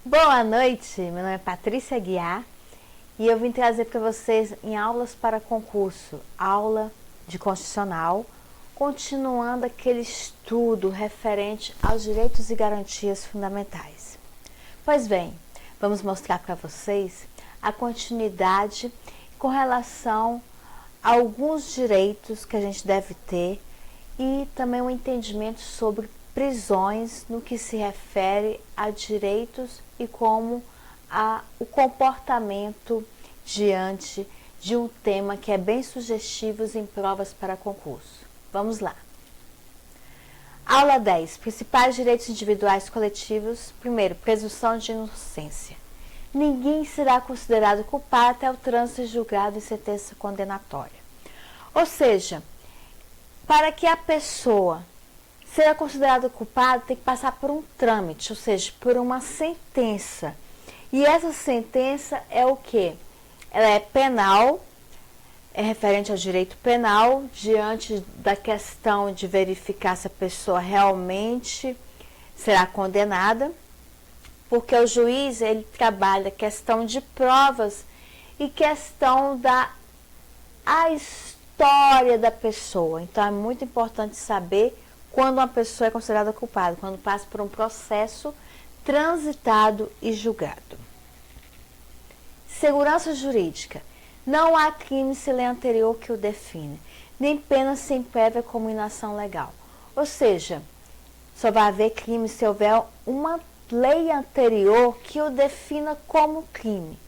Boa noite, meu nome é Patrícia Guiar e eu vim trazer para vocês em aulas para concurso, aula de constitucional, continuando aquele estudo referente aos direitos e garantias fundamentais. Pois bem, vamos mostrar para vocês a continuidade com relação a alguns direitos que a gente deve ter e também um entendimento sobre prisões no que se refere a direitos e como o comportamento diante de um tema que é bem sugestivo em provas para concurso. Vamos lá. Aula 10. Principais direitos individuais coletivos. Primeiro, presunção de inocência. Ninguém será considerado culpado até o trânsito julgado em sentença condenatória. Ou seja, para que a pessoa seja considerada culpada, tem que passar por um trâmite, ou seja, por uma sentença. E essa sentença é o quê? Ela é penal, é referente ao direito penal, diante da questão de verificar se a pessoa realmente será condenada, porque o juiz, ele trabalha questão de provas e questão da história da pessoa. Então, é muito importante saber quando uma pessoa é considerada culpada, quando passa por um processo transitado e julgado. Segurança jurídica. Não há crime sem lei anterior que o define, nem pena sem prévia cominação legal. Ou seja, só vai haver crime se houver uma lei anterior que o defina como crime.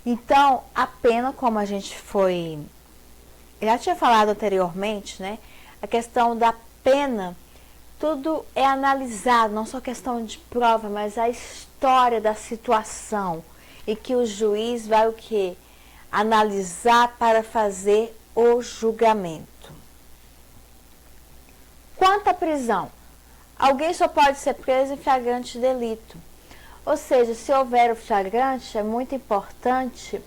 Então, a pena, como a gente já tinha falado anteriormente, né? A questão da pena, tudo é analisado, não só questão de prova, mas a história da situação, e que o juiz vai o quê? Analisar para fazer o julgamento. Quanto à prisão, alguém só pode ser preso em flagrante delito. Ou seja, se houver o flagrante, é muito importante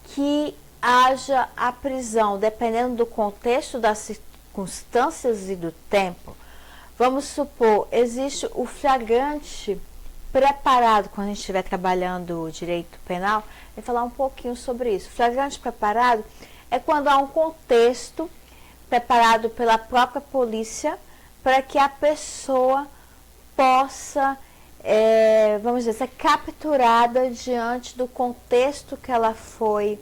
que haja a prisão, dependendo do contexto, das circunstâncias e do tempo. Vamos supor, existe o flagrante preparado, quando a gente estiver trabalhando o direito penal, vou falar um pouquinho sobre isso. Flagrante preparado é quando há um contexto preparado pela própria polícia para que a pessoa possa, vamos dizer, ser capturada diante do contexto que ela foi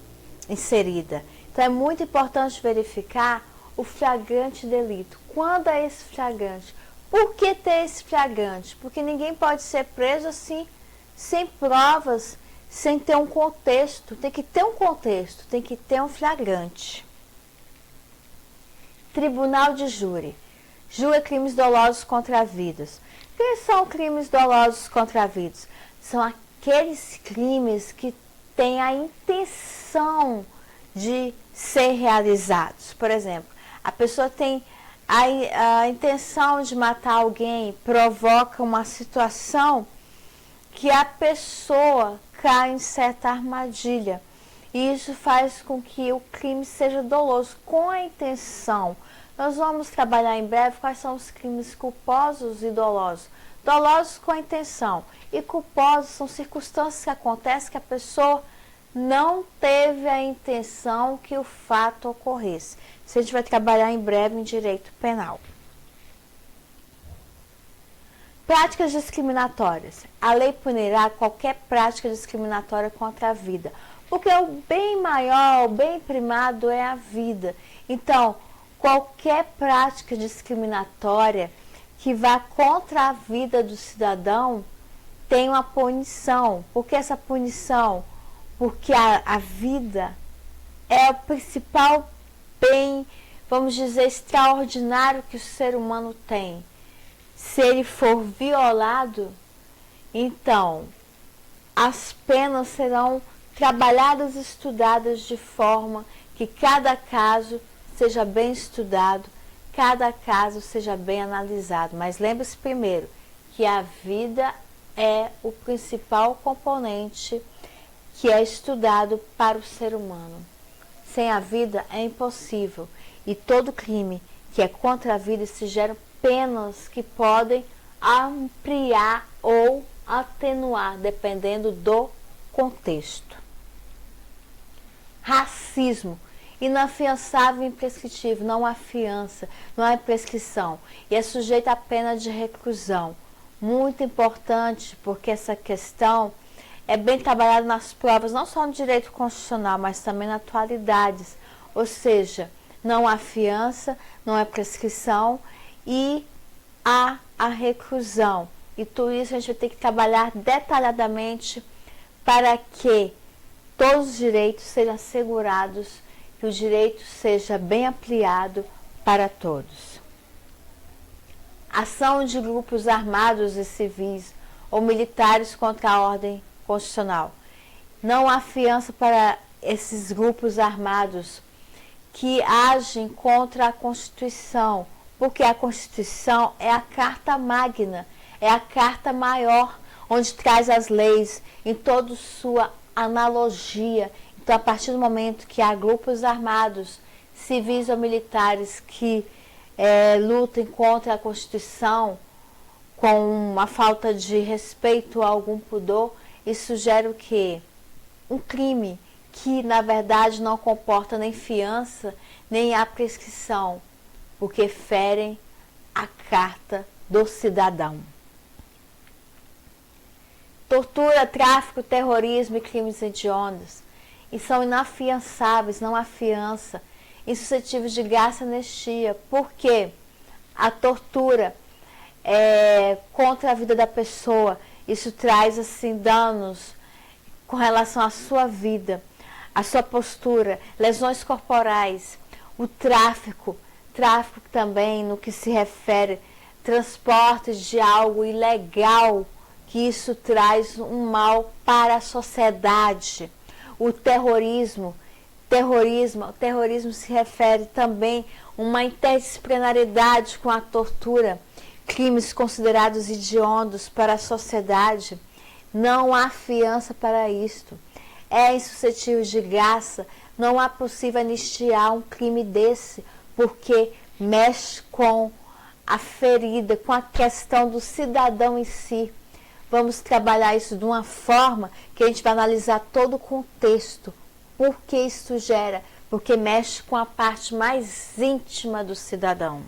inserida. Então, é muito importante verificar o flagrante delito. Quando é esse flagrante? Por que ter esse flagrante? Porque ninguém pode ser preso assim, sem provas, sem ter um contexto. Tem que ter um contexto, tem que ter um flagrante. Tribunal de júri. Júri crimes dolosos contra vidas. O que são crimes dolosos contra vidas? São aqueles crimes que têm a intenção de ser realizados. Por exemplo, a pessoa tem a intenção de matar alguém, provoca uma situação que a pessoa cai em certa armadilha. E isso faz com que o crime seja doloso, com a intenção. Nós vamos trabalhar em breve quais são os crimes culposos e dolosos. Dolosos com a intenção e culposos são circunstâncias que acontecem que a pessoa não teve a intenção que o fato ocorresse. Isso a gente vai trabalhar em breve em direito penal. Práticas discriminatórias. A lei punirá qualquer prática discriminatória contra a vida, porque o bem maior, o bem primado é a vida. Então, qualquer prática discriminatória que vá contra a vida do cidadão tem uma punição. Por que essa punição? Porque a vida é o principal bem, vamos dizer, extraordinário que o ser humano tem. Se ele for violado, então as penas serão trabalhadas e estudadas de forma que cada caso seja bem estudado, cada caso seja bem analisado. Mas lembre-se primeiro que a vida é o principal componente que é estudado para o ser humano. Sem a vida é impossível. E todo crime que é contra a vida se geram penas que podem ampliar ou atenuar, dependendo do contexto. Racismo, inafiançável e imprescritível, não há fiança, não há prescrição e é sujeito à pena de reclusão. Muito importante, porque essa questão é bem trabalhada nas provas, não só no direito constitucional, mas também na atualidades. Ou seja, não há fiança, não há prescrição e há a reclusão. E tudo isso a gente vai ter que trabalhar detalhadamente para que todos os direitos sejam assegurados, que o direito seja bem ampliado para todos. Ação de grupos armados e civis ou militares contra a ordem constitucional. Não há fiança para esses grupos armados que agem contra a Constituição, porque a Constituição é a carta magna, é a carta maior, onde traz as leis em toda sua analogia. Então, a partir do momento que há grupos armados, civis ou militares que lutem contra a Constituição com uma falta de respeito a algum pudor, isso gera o quê? Um crime que, na verdade, não comporta nem fiança, nem a prescrição, porque ferem a Carta do Cidadão. Tortura, tráfico, terrorismo e crimes hediondos, e são inafiançáveis, não há fiança, insuscetíveis de graça e anistia, porque a tortura contra a vida da pessoa, isso traz assim danos com relação à sua vida, à sua postura, lesões corporais, o tráfico também no que se refere transporte de algo ilegal, que isso traz um mal para a sociedade. O terrorismo se refere também a uma interdisciplinaridade com a tortura, crimes considerados hediondos para a sociedade. Não há fiança para isto. É insuscetível de graça, não há possível anistiar um crime desse, porque mexe com a ferida, com a questão do cidadão em si. Vamos trabalhar isso de uma forma que a gente vai analisar todo o contexto. Por que isso gera? Porque mexe com a parte mais íntima do cidadão.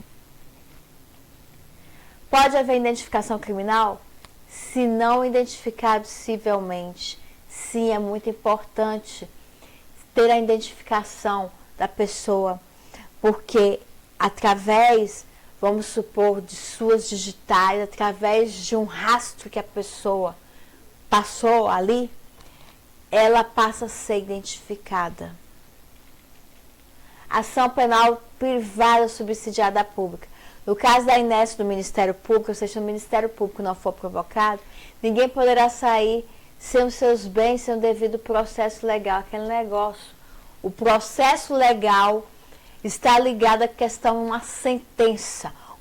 Pode haver identificação criminal? Se não identificado civilmente. Sim, é muito importante ter a identificação da pessoa, porque através, vamos supor, de suas digitais, através de um rastro que a pessoa passou ali, ela passa a ser identificada. Ação penal privada subsidiada pública. No caso da inércia do Ministério Público, ou seja, se o Ministério Público não for provocado, ninguém poderá sair sem os seus bens, sem o devido processo legal, aquele negócio. O processo legal está ligado à questão de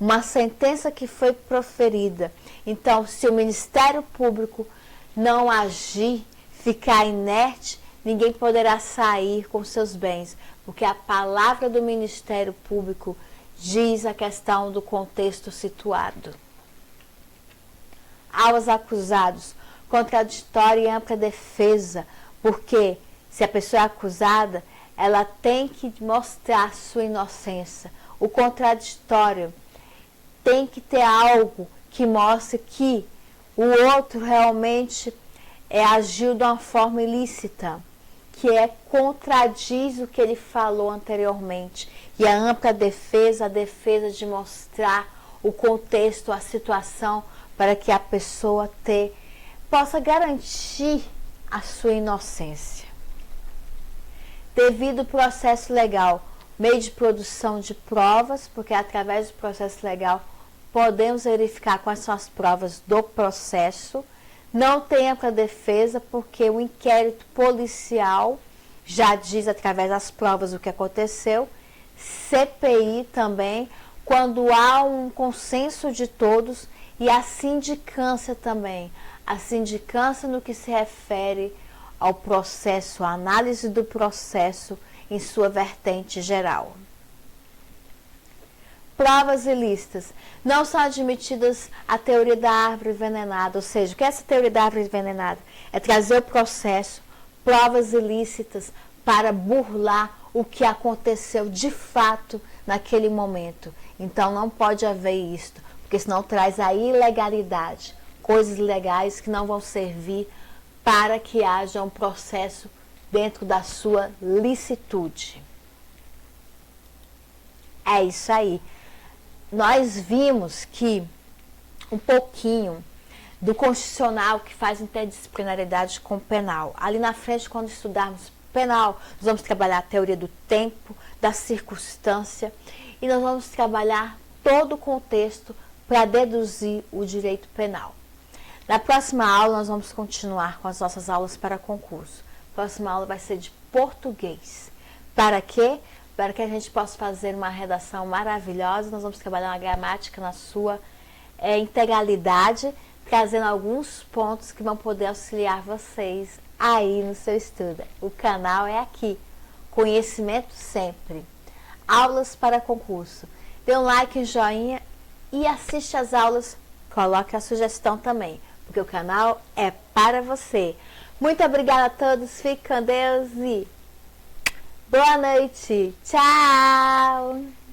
uma sentença que foi proferida. Então, se o Ministério Público não agir, ficar inerte, ninguém poderá sair com seus bens, porque a palavra do Ministério Público diz a questão do contexto situado. Aos acusados, contraditória e ampla defesa, porque se a pessoa é acusada, ela tem que mostrar sua inocência. O contraditório tem que ter algo que mostre que o outro realmente agiu de uma forma ilícita, que contradiz o que ele falou anteriormente. E a ampla defesa, a defesa de mostrar o contexto, a situação, para que a pessoa possa garantir a sua inocência. Devido ao processo legal, meio de produção de provas, porque através do processo legal podemos verificar quais são as provas do processo. Não tem ampla defesa, porque o inquérito policial já diz através das provas o que aconteceu. CPI também, quando há um consenso de todos, e a sindicância também. A sindicância no que se refere ao processo, a análise do processo em sua vertente geral. provas ilícitas. Não são admitidas a teoria da árvore envenenada, ou seja, o que é essa teoria da árvore envenenada? É trazer o processo, provas ilícitas para burlar o que aconteceu de fato naquele momento. Então não pode haver isto, porque senão traz a ilegalidade, coisas legais que não vão servir para que haja um processo dentro da sua licitude. É isso aí. Nós vimos que um pouquinho do constitucional que faz interdisciplinaridade com o penal. Ali na frente, quando estudarmos penal, nós vamos trabalhar a teoria do tempo, da circunstância, e nós vamos trabalhar todo o contexto para deduzir o direito penal. Na próxima aula, nós vamos continuar com as nossas aulas para concurso. A próxima aula vai ser de português. Para quê? Para que a gente possa fazer uma redação maravilhosa. Nós vamos trabalhar uma gramática na sua integralidade, trazendo alguns pontos que vão poder auxiliar vocês aí no seu estudo. O canal é aqui. Conhecimento sempre. Aulas para concurso. Dê um like, um joinha e assiste as aulas. Coloque a sugestão também, porque o canal é para você. Muito obrigada a todos. Fique com Deus e boa noite. Tchau!